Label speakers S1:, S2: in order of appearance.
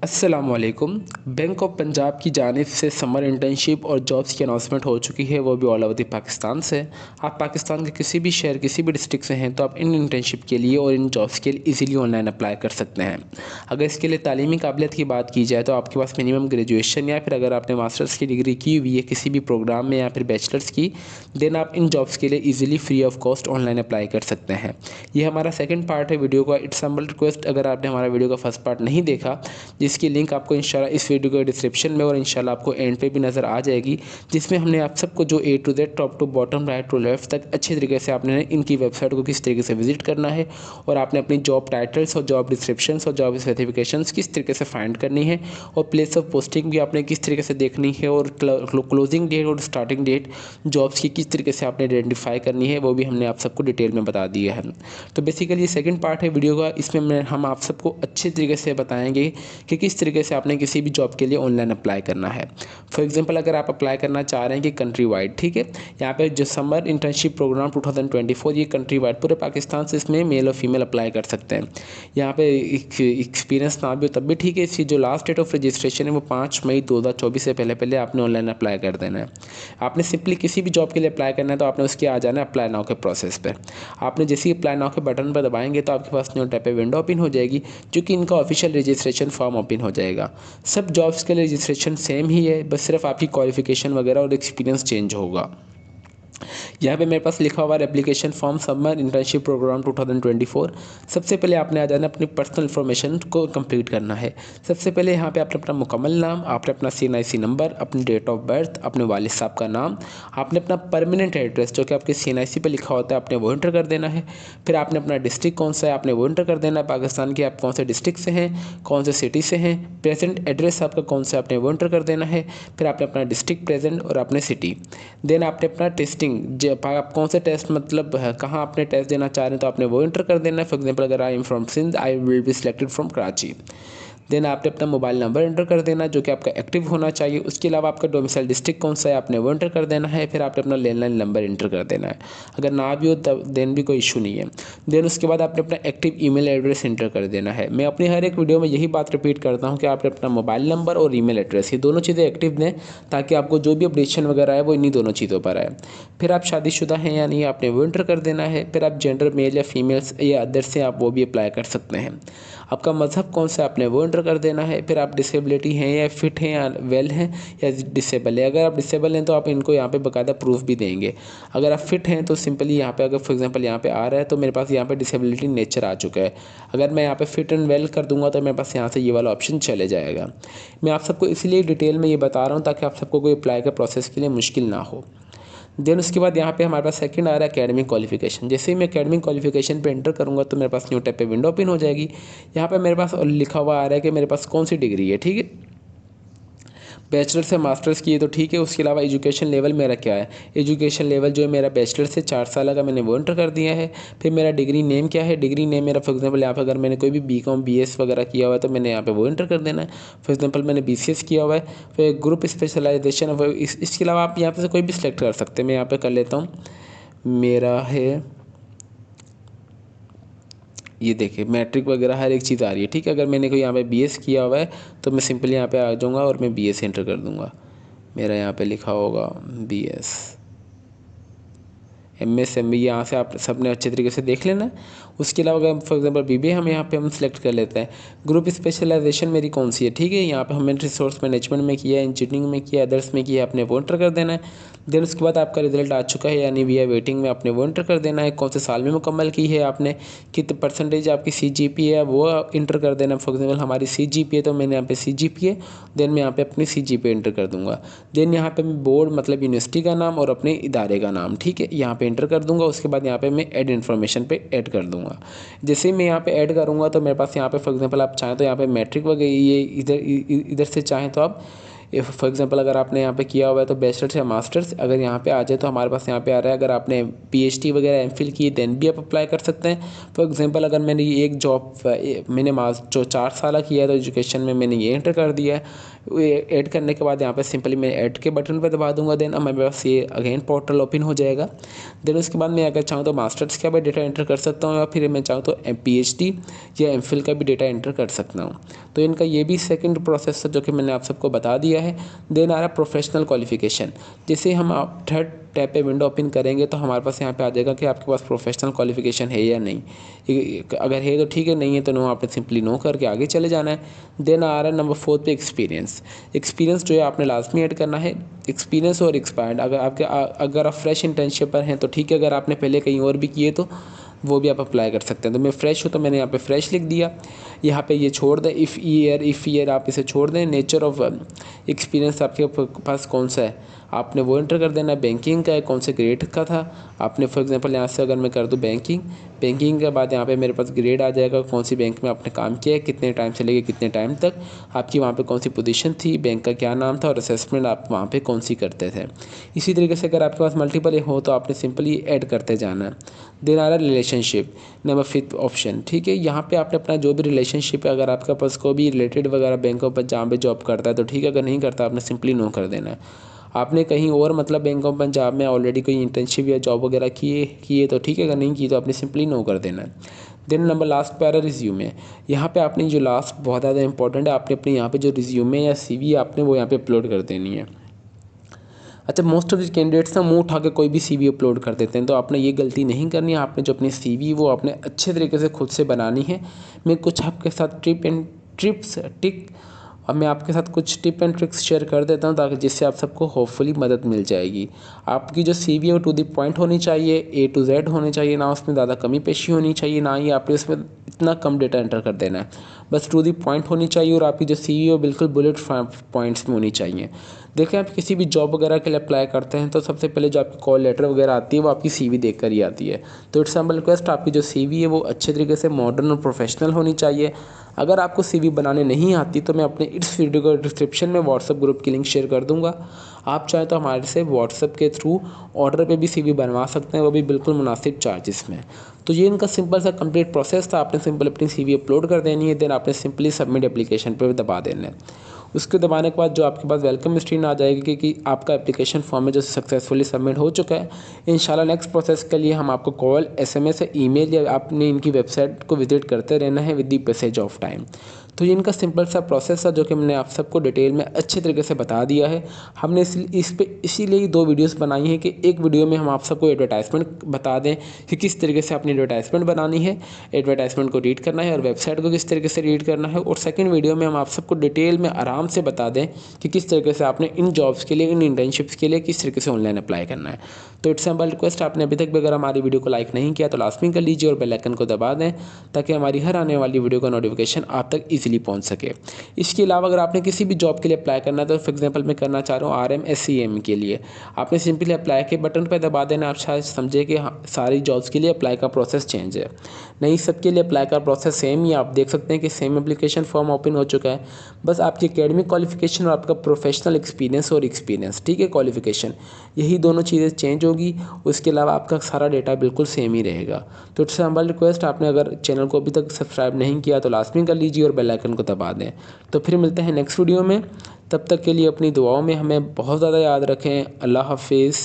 S1: अस्सलामुअलैकुम। Bank of Punjab की जानिब से समर इंटर्नशिप और जॉब्स की अनाउंसमेंट हो चुकी है, वो भी ऑल ओवर द पाकिस्तान से। आप पाकिस्तान के किसी भी शहर, किसी भी डिस्ट्रिक्ट से हैं तो आप इन इंटर्नशिप के लिए और इन जॉब्स के लिए इजीली ऑनलाइन अप्लाई कर सकते हैं। अगर इसके लिए तालीमी काबिलियत की बात की जाए तो आपके पास मिनिमम ग्रेजुएशन या फिर अगर आपने मास्टर्स की डिग्री की हुई है किसी भी प्रोग्राम में या फिर बैचलर्स की, देन आप इन जॉब्स के लिए easily free of cost online apply कर सकते हैं। ये हमारा सेकंड पार्ट है वीडियो का। इट्स हम्बल रिक्वेस्ट, अगर आपने हमारा वीडियो का फर्स्ट पार्ट नहीं देखा, जिसकी लिंक आपको इंशाल्लाह इस वीडियो के डिस्क्रिप्शन में और इंशाल्लाह आपको एंड पे भी नज़र आ जाएगी, जिसमें हमने आप सबको जो A to Z, top to bottom, right to left तक अच्छे तरीके से आपने इनकी वेबसाइट को किस तरीके से विजिट करना है और आपने अपनी जॉब टाइटल्स और जॉब डिस्क्रिप्शंस और जॉब स्पेसिफिकेशंस किस तरीके से फाइंड करनी है और प्लेस ऑफ पोस्टिंग भी आपने किस तरीके से देखनी है और क्लोजिंग डेट और स्टार्टिंग डेट जॉब्स की किस तरीके से आपने आइडेंटिफाई करनी है, वो भी हमने आप सबको डिटेल में बता दिया है। तो बेसिकली ये सेकंड पार्ट है वीडियो का। इसमें हम आप सबको अच्छे तरीके से बताएंगे कि किस तरीके से आपने किसी भी जॉब के लिए ऑनलाइन अप्लाई करना है। फॉर एग्जांपल, अगर आप अप्लाई करना चाह रहे हैं कि कंट्री वाइड, ठीक है, यहाँ पे जो समर इंटर्नशिप प्रोग्राम 2024 ये कंट्री वाइड पूरे पाकिस्तान से इसमें मेल और फीमेल अप्लाई कर सकते हैं। यहाँ पे एक्सपीरियंस ना भी हो तब भी ठीक है। इसकी जो लास्ट डेट ऑफ रजिस्ट्रेशन है वो 5 मई 2024 से पहले पहले आपने ऑनलाइन अप्लाई कर देना है। आपने सिंपली किसी भी जॉब के लिए अप्लाई करना है तो आपने उसके आ जाना है अप्लाई नाउ के प्रोसेस पर। आपने जैसे ही अप्लाई नाउ के बटन पर दबाएंगे तो आपके पास न्यू टाइप पे विंडो ओपन हो जाएगी, जो कि इनका ऑफिशियल रजिस्ट्रेशन फॉर्म ओपन हो जाएगा। सब जॉब्स के लिए रजिस्ट्रेशन सेम ही है, बस सिर्फ आपकी क्वालिफिकेशन वगैरह और एक्सपीरियंस चेंज होगा। यहाँ पे मेरे पास लिखा हुआ है application form summer internship programme 2024। सबसे पहले आपने आ जाना अपनी पर्सनल इन्फॉर्मेशन को कंप्लीट करना है। सबसे पहले यहाँ पे आपने अपना मुकम्मल नाम, आपने अपना CNIC नंबर, अपनी डेट ऑफ बर्थ, अपने वालिद साहब का नाम, आपने अपना परमानेंट एड्रेस जो कि आपके CNIC पे लिखा होता है आपने वो एंटर कर देना है। फिर आपने अपना डिस्ट्रिक्ट कौन सा है आपने वो एंटर कर देना है, पाकिस्तान के आप कौन से डिस्ट्रिक्ट से हैं, कौन से सिटी से हैं, प्रेजेंट एड्रेस आपका कौन सा आपने वो एंटर कर देना है। फिर आपने अपना डिस्ट्रिक्ट प्रेजेंट और अपने सिटी, देन आपने अपना टेस्टिंग आप कौन से टेस्ट मतलब कहाँ आपने टेस्ट देना चाह रहे हैं तो आपने वो एंटर कर देना है। फॉर एग्जांपल, अगर I am from Sindh, I will be selected from Karachi. Then आपने अपना मोबाइल नंबर एंटर कर देना जो कि आपका एक्टिव होना चाहिए। उसके अलावा आपका डोमिसाइल डिस्ट्रिक्ट कौन सा है आपने वो एंटर कर देना है। फिर आपने अपना लैंडलाइन नंबर एंटर कर देना है। अगर ना भी हो तब देन भी कोई इशू नहीं है। देन उसके बाद आपने अपना एक्टिव ईमेल एड्रेस एंटर कर देना है। मैं अपनी हर एक वीडियो में यही बात रिपीट करता हूँ कि आपने अपना मोबाइल नंबर और ईमेल एड्रेस ये दोनों चीज़ें एक्टिव दें, ताकि आपको जो भी अपडेशन वगैरह है वो इन्हीं दोनों चीज़ों पर आए। फिर आप शादीशुदा हैं या नहीं आपने वो एंटर कर देना है। फिर आप जेंडर मेल या फीमेल्स या अदर से आप वो भी अप्लाई कर सकते हैं। आपका मज़हब कौन सा आपने वो एंटर कर देना है। फिर आप डिसेबिलिटी हैं या फिट हैं या वेल हैं या डिसेबल है। अगर आप डिसेबल हैं तो आप इनको यहाँ पे बाकायदा प्रूफ भी देंगे। अगर आप फिट हैं तो सिंपली यहाँ पे अगर फॉर एग्जांपल यहाँ पे आ रहा है तो मेरे पास यहाँ पे डिसेबिलिटी नेचर आ चुका है। अगर मैं यहाँ पे फिट एंड वेल कर दूंगा तो मेरे पास यहाँ से ये वाला ऑप्शन चले जाएगा। मैं आप सबको इसलिए डिटेल में ये बता रहा हूँ ताकि आप सबको कोई अप्लाई का प्रोसेस के लिए मुश्किल ना हो। देन उसके बाद यहाँ पे हमारे पास सेकंड आ रहा है एकेडमिक क्वालिफिकेशन। जैसे ही मैं एकेडमिक क्वालिफिकेशन पे एंटर करूँगा तो मेरे पास न्यू टैब पे विंडो ओपन हो जाएगी। यहाँ पे मेरे पास लिखा हुआ आ रहा है कि मेरे पास कौन सी डिग्री है, ठीक है, बैचलर से मास्टर्स की है तो ठीक है। उसके अलावा एजुकेशन लेवल मेरा क्या है, एजुकेशन लेवल जो है मेरा बैचलर से 4 साल का मैंने वो एंटर कर दिया है। फिर मेरा डिग्री नेम क्या है, डिग्री नेम मेरा फॉर एग्जांपल यहाँ पे अगर मैंने कोई भी BCom BS वगैरह किया हुआ है तो मैंने यहाँ पे वो एंटर कर देना है। फॉर एग्जांपल मैंने BCS किया हुआ है। फिर ग्रुप स्पेशलाइजेशन, इसके अलावा आप यहाँ पे से कोई भी सिलेक्ट कर सकते हैं। मैं यहाँ पे कर लेता हूँ, मेरा है ये देखिए मैट्रिक वगैरह हर एक चीज़ आ रही है, ठीक है। अगर मैंने कोई यहाँ पे BS किया हुआ है तो मैं सिंपली यहाँ पे आ जाऊँगा और मैं BS एंटर कर दूँगा। मेरा यहाँ पे लिखा होगा BS MS MB, यहाँ से आप सबने अच्छे तरीके से देख लेना है। उसके अलावा अगर फॉर एग्जांपल BBA हम सेलेक्ट कर लेते हैं। ग्रुप स्पेशलाइजेशन मेरी कौन सी है, ठीक है, यहाँ पे हमने रिसोर्स मैनेजमेंट में किया है, इंजीनियरिंग में किया, अदर्स में किया, आपने वो एंटर कर देना है। देन उसके बाद आपका रिजल्ट आ चुका है यानी वी आर वेटिंग में, आपने वो एंटर कर देना है। कौन से साल में मुकम्मल की है आपने, कितने परसेंटेज आपकी CGPA है वो इंटर कर देना। फॉर एग्जांपल हमारी CGPA तो मैंने यहाँ पे CGPA, देन मैं यहाँ पे अपनी CGPA एंटर कर दूँगा। देन यहाँ पे मैं बोर्ड मतलब यूनिवर्सिटी का नाम और अपने इदारे का नाम, ठीक है, यहाँ पे एंटर कर दूँगा। उसके बाद यहाँ पे मैं ऐड इन्फॉर्मेशन पे ऐड कर दूँगा। जैसे ही मैं यहाँ पे ऐड करूँगा तो मेरे पास यहाँ पे फॉर एग्जांपल आप चाहें तो यहाँ पे मैट्रिक वगैरह ये इधर से चाहें तो आप फॉर एग्जांपल अगर आपने यहाँ पे किया हुआ है तो बैचलर्स या मास्टर्स अगर यहाँ पे आ जाए तो हमारे पास यहाँ पे आ रहा है, अगर आपने पीएचडी वगैरह एमफिल की देन भी आप अप्लाई कर सकते हैं। फॉर एग्जांपल अगर मैंने ये एक जॉब मैंने जो 4 साल किया है तो एजुकेशन में मैंने ये एंटर कर दिया है, ऐड करने के बाद यहाँ पे सिंपली मैं ऐड के बटन पर दबा दूंगा, देन अब मेरे पास ये अगेन पोर्टल ओपन हो जाएगा। देन उसके बाद मैं अगर चाहूँ तो मास्टर्स का भी डेटा एंटर कर सकता हूँ या फिर मैं चाहूँ तो पीएचडी या एमफिल का भी डेटा एंटर कर सकता हूँ। तो इनका ये भी सेकंड प्रोसेस है जो कि मैंने आप सबको बता दिया है। देन आ रहा प्रोफेशनल क्वालिफिकेशन। जैसे हम थर्ड टैब पे विंडो ओपन करेंगे तो हमारे पास यहाँ पे आ जाएगा कि आपके पास प्रोफेशनल क्वालिफिकेशन है या नहीं। अगर है तो ठीक है, नहीं है तो नो, आपने सिंपली नो करके आगे चले जाना है। देन आ रहा है नंबर 4 पे एक्सपीरियंस। एक्सपीरियंस जो है आपने लास्ट में ऐड करना है। एक्सपीरियंस और एक्सपायर्ड अगर आप फ्रेश इंटर्नशिप पर हैं तो ठीक है, अगर आपने पहले कहीं और भी किए तो वो भी आप अप्लाई कर सकते हैं। तो मैं फ्रेश हूँ तो मैंने यहाँ पे फ्रेश लिख दिया। यहाँ पे ये छोड़ दें इफ़ ईयर आप इसे छोड़ दें। नेचर ऑफ एक्सपीरियंस आपके पास कौन सा है आपने वो एंटर कर देना है। बैंकिंग का है, कौन से ग्रेड का था आपने। फॉर एग्जांपल यहाँ से अगर मैं कर दूँ बैंकिंग के बाद यहाँ पे मेरे पास ग्रेड आ जाएगा, कौन सी बैंक में आपने काम किया है, कितने टाइम से लेके कितने टाइम तक, आपकी वहाँ पे कौन सी पोजीशन थी, बैंक का क्या नाम था और असेसमेंट आप वहाँ पे कौन सी करते थे। इसी तरीके से अगर आपके पास मल्टीपल हो तो आपने सिंपली ऐड करते जाना है। देन आ रहा है रिलेशनशिप, नंबर 5 ऑप्शन। ठीक है, यहाँ पे आपने अपना जो भी रिलेशनशिप है, अगर आपका पास कोई भी रिलेटेड वगैरह बैंक ऑफ जहाँ पे जॉब करता है तो ठीक है, अगर नहीं करता आपने सिंपली नो कर देना है। आपने कहीं और मतलब बैंक ऑफ पंजाब में ऑलरेडी कोई इंटर्नशिप या जॉब वगैरह किए तो ठीक है, अगर नहीं की तो आपने सिंपली नो कर देना है। देन नंबर लास्ट पे आ रहा है रिज्यूमे। यहाँ पे आपने जो लास्ट बहुत ज़्यादा इंपॉर्टेंट है, आपने अपने यहाँ पे जो रिज्यूमे या सीवी आपने वो यहाँ पे अपलोड कर देनी है। अच्छा, मोस्ट ऑफ द कैंडिडेट्स ना मुंह उठा के कोई भी सीवी अपलोड कर देते हैं, तो आपने ये गलती नहीं करनी है। आपने जो अपनी सीवी वो आपने अच्छे तरीके से खुद से बनानी है। मैं कुछ आपके साथ मैं आपके साथ कुछ टिप एंड ट्रिक्स शेयर कर देता हूँ ताकि जिससे आप सबको होपफुली मदद मिल जाएगी। आपकी जो सीवी है वो टू द पॉइंट होनी चाहिए, ए टू जेड होनी चाहिए, ना उसमें ज़्यादा कमी पेशी होनी चाहिए, ना ही आपने उसमें इतना कम डेटा एंटर कर देना है। बस टू दी पॉइंट होनी चाहिए और आपकी जो सीवी है बिल्कुल बुलेट पॉइंट्स में होनी चाहिए। देखें, आप किसी भी जॉब वगैरह के लिए अप्लाई करते हैं तो सबसे पहले जो आपकी कॉल लेटर वगैरह आती है वो आपकी सीवी देखकर ही आती है। तो इट्स हम्बल रिक्वेस्ट, आपकी जो सीवी है वो अच्छे तरीके से मॉडर्न और प्रोफेशनल होनी चाहिए। अगर आपको सीवी बनाने नहीं आती तो मैं अपने इस वीडियो को डिस्क्रिप्शन में व्हाट्सएप ग्रुप की लिंक शेयर कर दूंगा। आप चाहें तो हमारे से व्हाट्सएप के थ्रू ऑर्डर पे भी सीवी बनवा सकते हैं, वो भी बिल्कुल मुनासिब चार्जेस में। तो ये इनका सिंपल सा कंप्लीट प्रोसेस था। आपने सिंपल अपनी सीवी अपलोड कर देनी है, देन आपने सिंपली सबमिट एप्लीकेशन पर दबा देना है। उसके दबाने के बाद जो आपके पास वेलकम स्क्रीन आ जाएगी कि आपका एप्लीकेशन फॉर्म है जो सक्सेसफुली सबमिट हो चुका है। इंशाल्लाह नेक्स्ट प्रोसेस के लिए हम आपको कॉल, एसएमएस या ईमेल या आपने इनकी वेबसाइट को विजिट करते रहना है with the passage of time. तो ये इनका सिंपल सा प्रोसेस है जो कि मैंने आप सबको डिटेल में अच्छे तरीके से बता दिया है। हमने इसीलिए 2 वीडियोस बनाई हैं कि एक वीडियो में हम आप सबको एडवर्टाइजमेंट बता दें कि किस तरीके से अपनी एडवर्टाइजमेंट बनानी है, एडवर्टाइजमेंट को रीड करना है और वेबसाइट को किस तरीके से रीड करना है, और सेकंड वीडियो में हम आप सबको डिटेल में आराम से बता दें कि किस तरीके से आपने इन जॉब्स के लिए, इन इंटर्नशिप्स के लिए किस तरीके से ऑनलाइन अप्लाई करना है। तो इट्स सिंपल रिक्वेस्ट, आपने अभी तक भी अगर हमारी वीडियो को लाइक नहीं किया तो लाजमी कर लीजिए और बेल आइकन को दबा दें ताकि हमारी हर आने वाली वीडियो का नोटिफिकेशन आप तक ईजिली पहुँच सके। इसके अलावा अगर आपने किसी भी जॉब के लिए अप्लाई करना है तो फॉर एग्जांपल मैं करना चाह रहा हूँ RMSCM के लिए, आपने सिंपली अप्लाई के बटन पर दबा देना। आप शायद समझे कि सारी जॉब्स के लिए अप्लाई का प्रोसेस चेंज है, नहीं सबके लिए अप्लाई का प्रोसेस सेम ही। आप देख सकते हैं कि सेम एप्लीकेशन फॉर्म ओपन हो चुका है। बस आपकी एकेडमिक क्वालिफिकेशन और आपका प्रोफेशनल एक्सपीरियंस ठीक है, क्वालिफिकेशन, यही दोनों चीज़ें चेंज होगी। उसके अलावा आपका सारा डेटा बिल्कुल सेम ही रहेगा। तो इट्स हम्बल रिक्वेस्ट, आपने अगर चैनल को अभी तक सब्सक्राइब नहीं किया तो लाजमी कर लीजिए और बेल आइकन को दबा दें। तो फिर मिलते हैं नेक्स्ट वीडियो में, तब तक के लिए अपनी दुआओं में हमें बहुत ज़्यादा याद रखें। अल्लाह हाफिज़।